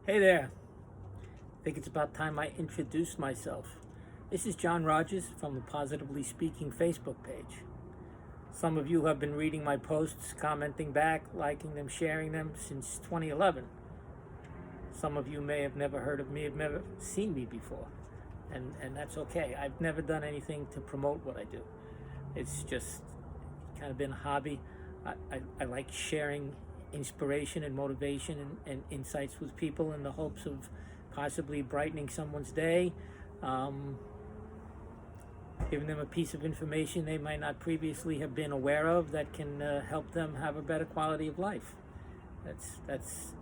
Hey there. I think it's about time I introduce myself. This is John Rodgers from the Positively Speaking Facebook page. Some of you have been reading my posts, commenting back, liking them, sharing them since 2011. Some of you may have never heard of me, have never seen me before. And that's okay. I've never done anything to promote what I do. It's just kind of been a hobby. I like sharing inspiration and motivation and insights with people in the hopes of possibly brightening someone's day, giving them a piece of information they might not previously have been aware of that can help them have a better quality of life. That's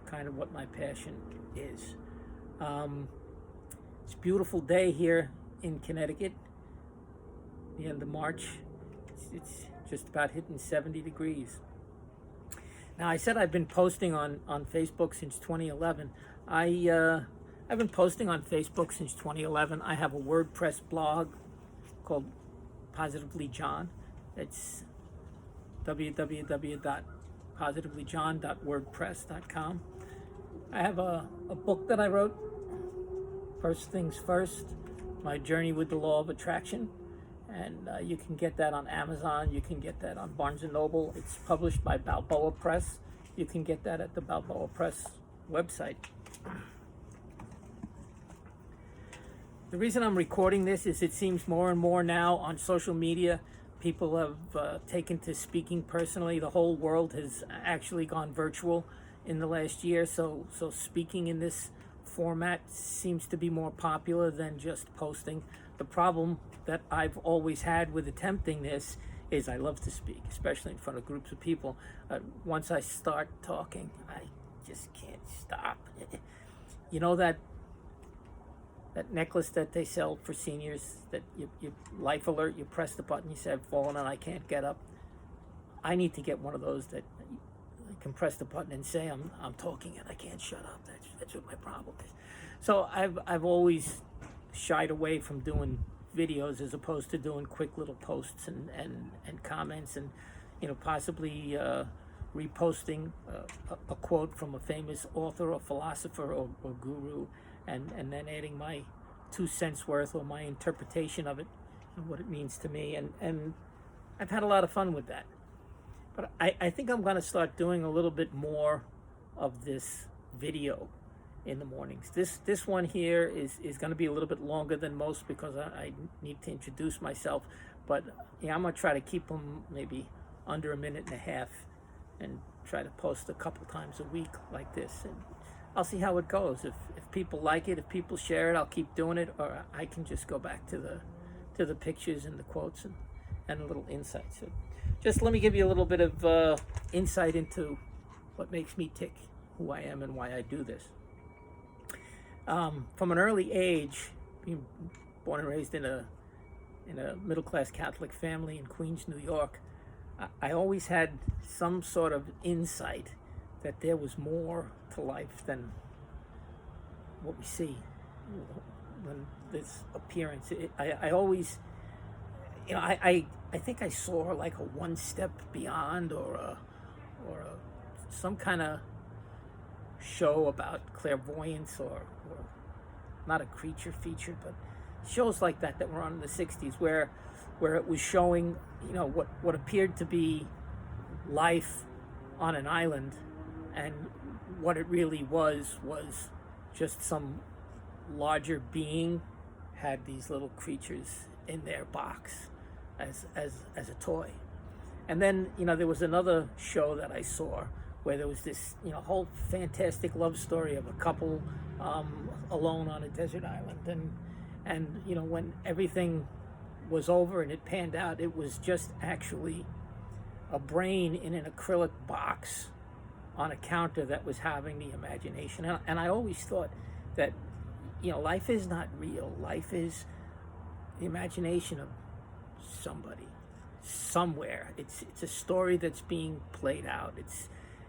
kind of what my passion is. It's a beautiful day here in Connecticut, the end of March. It's just about hitting 70 degrees. Now, I said I've been posting on Facebook since 2011. I've been posting on Facebook since 2011. I have a WordPress blog called Positively John. It's www.positivelyjohn.wordpress.com. I have a book that I wrote, First Things First, My Journey with the Law of Attraction. And you can get that on Amazon. You can get that on Barnes & Noble. It's published by Balboa Press. You can get that at the Balboa Press website. The reason I'm recording this is it seems more and more now on social media, people have taken to speaking personally. The whole world has actually gone virtual in the last year. So speaking in this format seems to be more popular than just posting. The problem that I've always had with attempting this is I love to speak, especially in front of groups of people. Once I start talking, I just can't stop. You know that necklace that they sell for seniors, that you life alert, you press the button, you say, I've fallen and I can't get up. I need to get one of those that I can press the button and say I'm talking and I can't shut up. That's what my problem is. So I've always shied away from doing videos as opposed to doing quick little posts and comments and possibly reposting a quote from a famous author or philosopher or guru and then adding my 2 cents worth or my interpretation of it and what it means to me, and I've had a lot of fun with that. But I think I'm going to start doing a little bit more of this video in the mornings. This one here is going to be a little bit longer than most because I need to introduce myself. But yeah, I'm going to try to keep them maybe under a minute and a half and try to post a couple times a week like this. And I'll see how it goes. If people like it, if people share it, I'll keep doing it, or I can just go back to the pictures and the quotes and a little insight. So just let me give you a little bit of insight into what makes me tick, who I am, and why I do this. From an early age, being born and raised in a middle-class Catholic family in Queens, New York, I always had some sort of insight that there was more to life than what we see, than this appearance. I always, I think I saw like a one step beyond or some kind of show about clairvoyance or not a creature feature, but shows like that were on in the 60s where it was showing what appeared to be life on an island, and what it really was just some larger being had these little creatures in their box as a toy. And then there was another show that I saw where there was this whole fantastic love story of a couple alone on a desert island, and when everything was over and it panned out, it was just actually a brain in an acrylic box on a counter that was having the imagination. And I always thought that life is not real. Life is the imagination of somebody somewhere. It's a story that's being played out.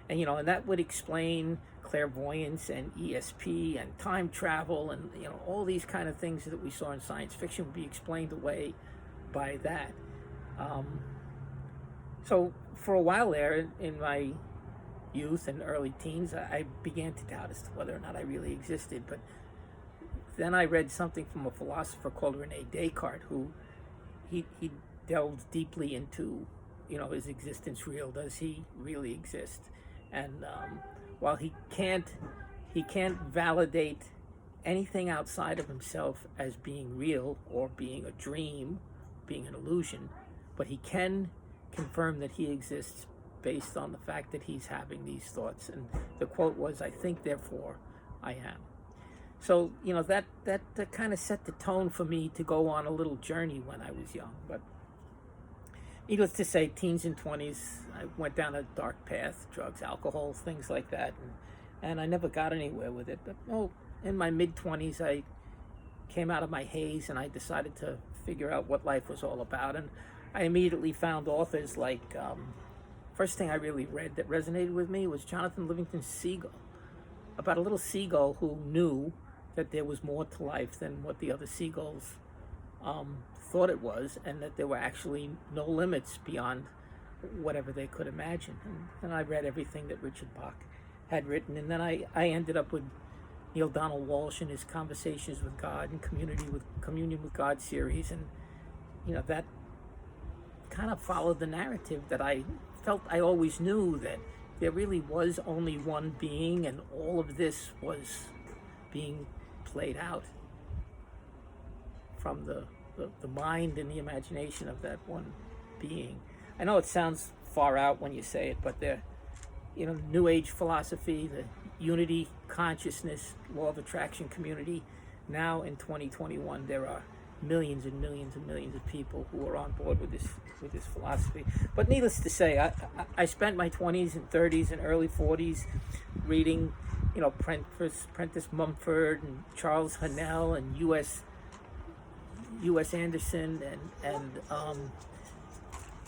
And that would explain clairvoyance and ESP and time travel and all these kind of things that we saw in science fiction would be explained away by that. So for a while there in my youth and early teens, I began to doubt as to whether or not I really existed. But then I read something from a philosopher called Rene Descartes, who he delved deeply into, is existence real? Does he really exist? And while he can't validate anything outside of himself as being real or being a dream, being an illusion, but he can confirm that he exists based on the fact that he's having these thoughts. And the quote was, "I think, therefore I am." So, that kind of set the tone for me to go on a little journey when I was young. But needless to say, teens and 20s, I went down a dark path, drugs, alcohol, things like that. And I never got anywhere with it. But in my mid-20s, I came out of my haze and I decided to figure out what life was all about. And I immediately found authors like, first thing I really read that resonated with me was Jonathan Livingston's Seagull, about a little seagull who knew that there was more to life than what the other seagulls thought it was, and that there were actually no limits beyond whatever they could imagine. And I read everything that Richard Bach had written, and then I ended up with Neil Donald Walsh and his Conversations with God and Communion with God series, and that kind of followed the narrative that I felt I always knew, that there really was only one being, and all of this was being played out from the mind and the imagination of that one being. I know it sounds far out when you say it, but the New Age philosophy, the unity consciousness, law of attraction community, now in 2021, there are millions and millions and millions of people who are on board with this philosophy. But needless to say, I spent my 20s and 30s and early 40s reading, Prentice Mumford and Charles Haanel and U.S. Anderson and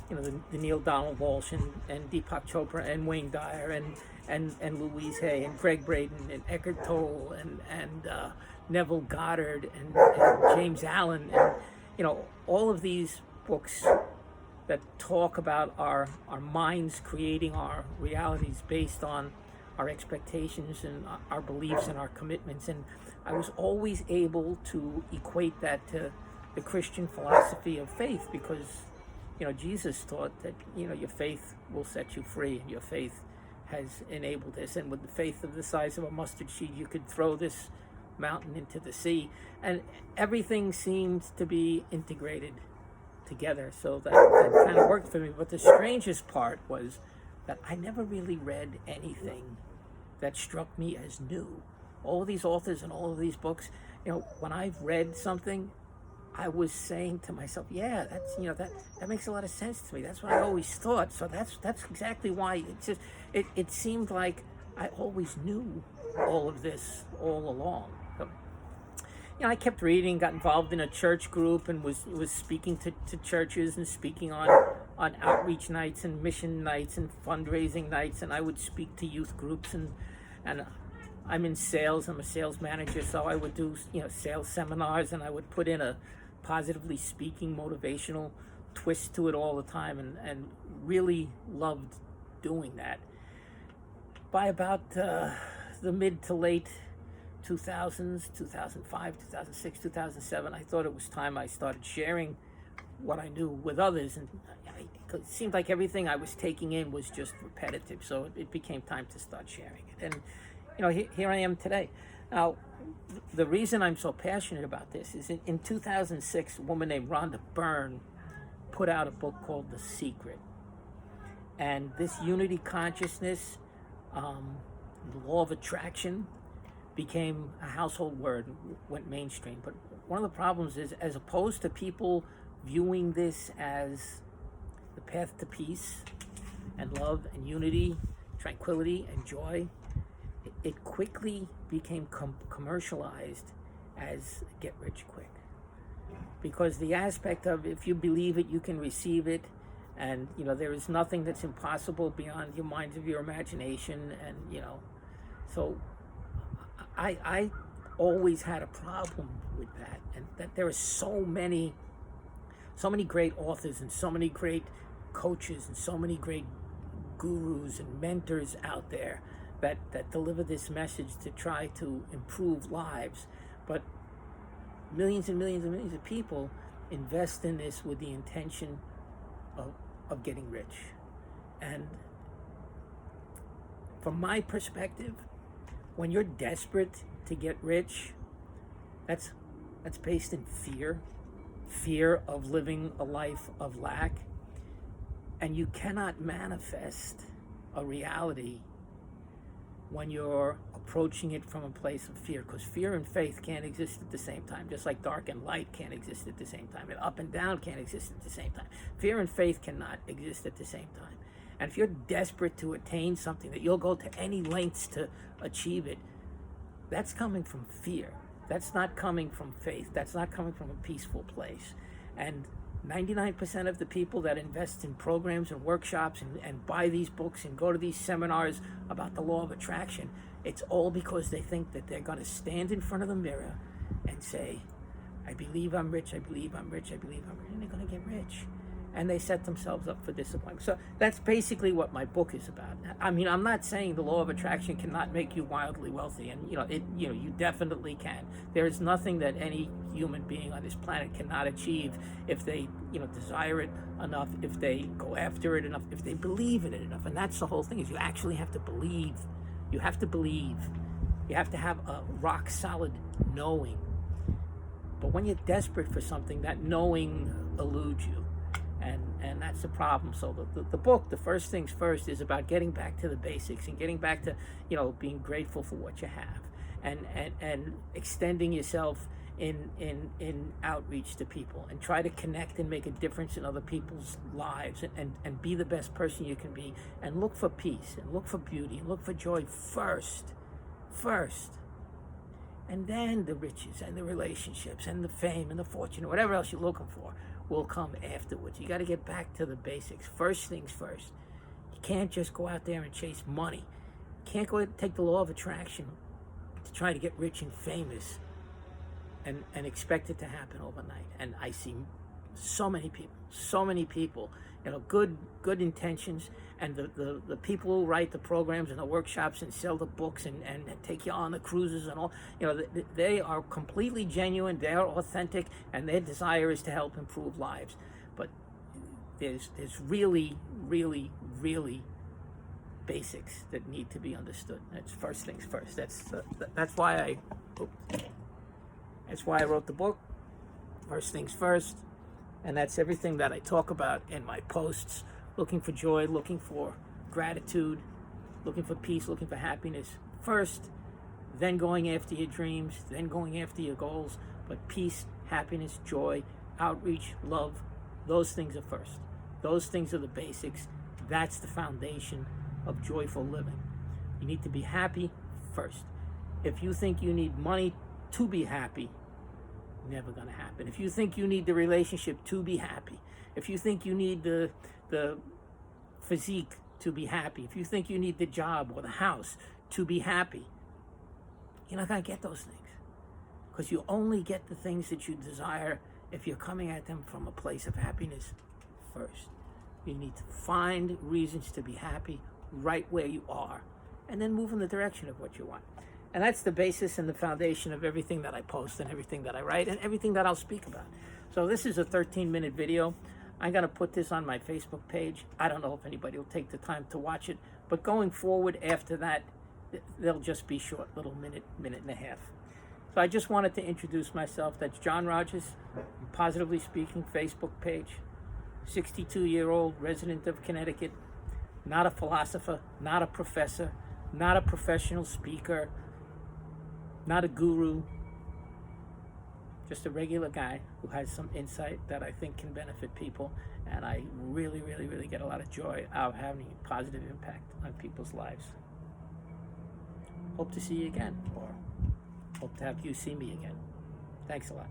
the Neil Donald Walsh and Deepak Chopra and Wayne Dyer and Louise Hay and Greg Braden and Eckhart Tolle and Neville Goddard and James Allen, and all of these books that talk about our minds creating our realities based on our expectations and our beliefs and our commitments. And I was always able to equate that to the Christian philosophy of faith, because Jesus taught that your faith will set you free, and your faith has enabled this. And with the faith of the size of a mustard seed, you could throw this mountain into the sea, and everything seems to be integrated together. So that kind of worked for me. But the strangest part was that I never really read anything that struck me as new. All of these authors and all of these books, when I've read something, I was saying to myself, yeah, that's that makes a lot of sense to me. That's what I always thought. So that's exactly why it seemed like I always knew all of this all along. So, I kept reading, got involved in a church group, and was speaking to churches and speaking on outreach nights and mission nights and fundraising nights, and I would speak to youth groups, and I'm in sales. I'm a sales manager, so I would do sales seminars, and I would put in a positively speaking motivational twist to it all the time, and really loved doing that. By about the mid to late 2000s, 2005, 2006, 2007, I thought it was time I started sharing what I knew with others, and it seemed like everything I was taking in was just repetitive, so it became time to start sharing it. And here I am today. Now, the reason I'm so passionate about this is in 2006, a woman named Rhonda Byrne put out a book called The Secret. And this unity consciousness, the law of attraction, became a household word, went mainstream. But one of the problems is, as opposed to people viewing this as the path to peace and love and unity, tranquility and joy, it quickly became commercialized as get rich quick. Because the aspect of, if you believe it, you can receive it, and there is nothing that's impossible beyond your minds of your imagination, and so I always had a problem with that, and that there are so many great authors and so many great coaches and so many great gurus and mentors out there that deliver this message to try to improve lives. But millions and millions and millions of people invest in this with the intention of getting rich. And from my perspective, when you're desperate to get rich, that's based in fear of living a life of lack. And you cannot manifest a reality when you're approaching it from a place of fear, because fear and faith can't exist at the same time, just like dark and light can't exist at the same time, and up and down can't exist at the same time. Fear and faith cannot exist at the same time. And if you're desperate to attain something, that you'll go to any lengths to achieve it, that's coming from fear. That's not coming from faith. That's not coming from a peaceful place. And 99% of the people that invest in programs and workshops and buy these books and go to these seminars about the law of attraction, it's all because they think that they're going to stand in front of the mirror and say, I believe I'm rich, I believe I'm rich, I believe I'm rich, and they're going to get rich. And they set themselves up for disappointment. So that's basically what my book is about. I mean, I'm not saying the law of attraction cannot make you wildly wealthy, and you definitely can. There is nothing that any human being on this planet cannot achieve if they, desire it enough, if they go after it enough, if they believe in it enough. And that's the whole thing, is you actually have to believe. You have to believe. You have to have a rock solid knowing. But when you're desperate for something, that knowing eludes you. And that's the problem. So the book, The First Things First, is about getting back to the basics and getting back to, being grateful for what you have, and extending yourself in outreach to people, and try to connect and make a difference in other people's lives, and be the best person you can be, and look for peace, and look for beauty, and look for joy first. And then the riches and the relationships and the fame and the fortune, whatever else you're looking for, will come afterwards. You got to get back to the basics. First things first. You can't just go out there and chase money. You can't go take the law of attraction to try to get rich and famous and expect it to happen overnight. And I see so many people, good intentions, and the people who write the programs and the workshops and sell the books and take you on the cruises and all, they are completely genuine, they are authentic, and their desire is to help improve lives. But there's really, really, really basics that need to be understood. That's first things first. That's why I wrote the book, First Things First. And that's everything that I talk about in my posts. Looking for joy, looking for gratitude, looking for peace, looking for happiness first, then going after your dreams, then going after your goals. But peace, happiness, joy, outreach, love, those things are first. Those things are the basics. That's the foundation of joyful living. You need to be happy first. If you think you need money to be happy, never going to happen. If you think you need the relationship to be happy, if you think you need the physique to be happy, if you think you need the job or the house to be happy, you're not going to get those things, because you only get the things that you desire if you're coming at them from a place of happiness first. You need to find reasons to be happy right where you are, and then move in the direction of what you want. And that's the basis and the foundation of everything that I post and everything that I write and everything that I'll speak about. So this is a 13-minute video. I'm going to put this on my Facebook page. I don't know if anybody will take the time to watch it, but going forward after that, they'll just be short, little minute and a half. So I just wanted to introduce myself. That's John Rodgers, Positively Speaking Facebook page, 62-year-old resident of Connecticut, not a philosopher, not a professor, not a professional speaker, not a guru, just a regular guy who has some insight that I think can benefit people. And I really, really, really get a lot of joy out of having a positive impact on people's lives. Hope to see you again, or hope to have you see me again. Thanks a lot.